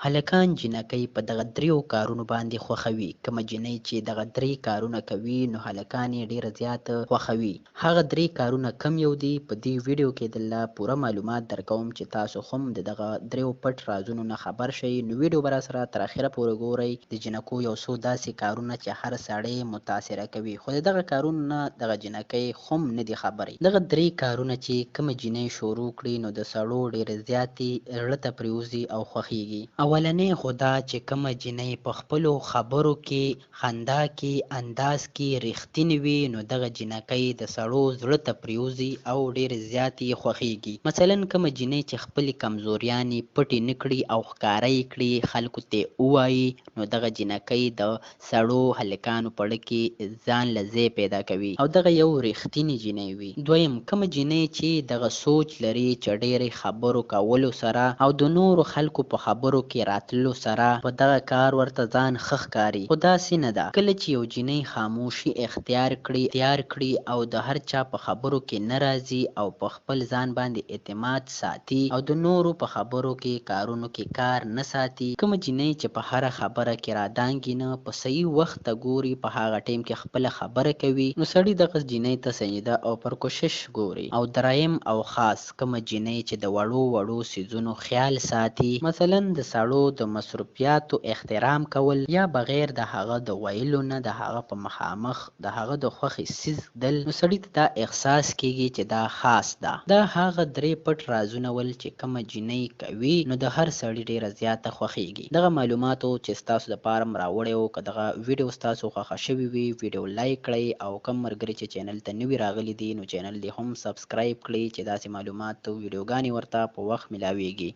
هلکان جینکۍ په دغه دریو کارونو باندې خوښوي. کومه جینۍ چې دغه درې کارونه کوي نو هلکان یې ډېره زیاته خوښوي. هغه درې کارونه کم یو دي په دې ویډیو کې دله پوره معلومات درکوم چې تاسو هم د دغه دریو پټ رازونو نه خبر شئ. نو ویډیو به راسره تر اخره پورې ګورئ. د جینکو یو څو داسې کارونه چې هر سړی متاثره کوي خو د دغه کارونو نه دغه جینکۍ هم نه دي خبرې. دغه درې کارونه چې کومه جینۍ شروع کړي نو د سړو ډېرې زیاتې زړه ته پرېوځي او خوښیږي. اولنۍ خو دا چې کومه جینۍ په خپلو خبرو کې، خندا کې، انداز کې رښتینې وي نو دغه جینکۍ د سړو زړه ته پرېوځي او ډېرې زیاتې یې خوښیږي. مثلا کومه جینۍ چې خپلې کمزوریانې پټې نه کړي او ښکاره یې کړي، خلکو ته یې ووایي نو دغه جینکۍ د سړو هلکانو په زړه کې ځان له ځای پیدا کوي او دغه یو رښتینې جینۍ وي. دویم کومه جینۍ چې دغه سوچ لري چې ډېرې خبرو کولو سره او د نورو خلکو په خبرو کې راتللو سره په دغه کار ورته ځان ښه ښکاري خو داسې نه ده. کله چې یو جینۍ خاموشي اختیار کړي او د هر چا په خبرو کې نه راځي او په خپل ځان باندې اعتماد ساتي او د نورو په خبرو کې کارونو کې کار نه ساتي، کومه جینۍ چې په هره خبره کې رادانګي نه په صحیح وخت ته ګوري، په هغه ټیم کې خپله خبره کوي نو سړي دغه جینۍ ته سجده او پر کوشش ګوري. او دریم او خاص کومه جینۍ چې د وړو څیزونو خیال ساتي، مثلا د سړو د مصروفیاتو احترام کول یا بغیر د هغه د ویلو نه د هغه په مخامخ د هغه د خوښې څیز ږدل، نو سړي ته دا احساس کیږي چې دا خاص ده. دا هغه درې پټ رازونه ول چې کومه جینۍ کوي نو د هر سړي ډیره زیاته خوښیږي. دغه معلوماتو چې ستاسو دپاره م راوړی و، که دغه ویډیو ستاسو خوښه شوې وي ویډیو لایک کړئ او کوم ملګري چې چینل ته نوي راغلي دي نو چینل دې هم سبسکرایب کړئ چې داسې معلومات او ویډیوګانې ورته په وخت میلاویږي.